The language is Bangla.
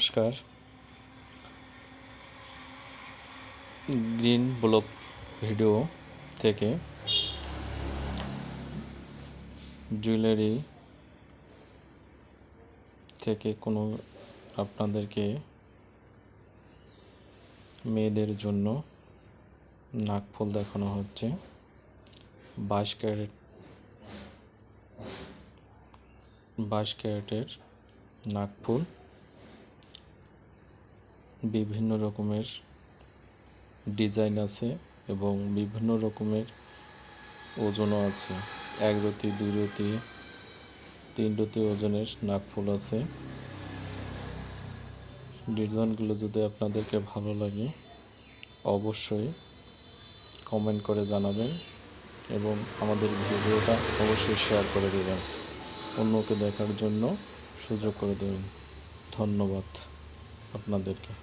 নমস্কার। গ্রিন ব্লগ ভিডিও থেকে জুয়েলারি থেকে কোনো আপনাদেরকে মেয়েদের জন্য নাকফুল দেখানো হচ্ছে। 22 ক্যারেটের নাকফুল, বিভিন্ন রকমের ডিজাইন আছে এবং বিভিন্ন রকমের ওজনও আছে। 1 রতি, 2 রতি, 3 রতি ওজনের নাকফুল আছে। ডিজাইনগুলো যদি আপনাদেরকে ভালো লাগে অবশ্যই কমেন্ট করে জানাবেন এবং আমাদের ভিডিওটা অবশ্যই শেয়ার করে দেবেন, অন্যকে দেখার জন্য সুযোগ করে দেবেন। ধন্যবাদ আপনাদেরকে।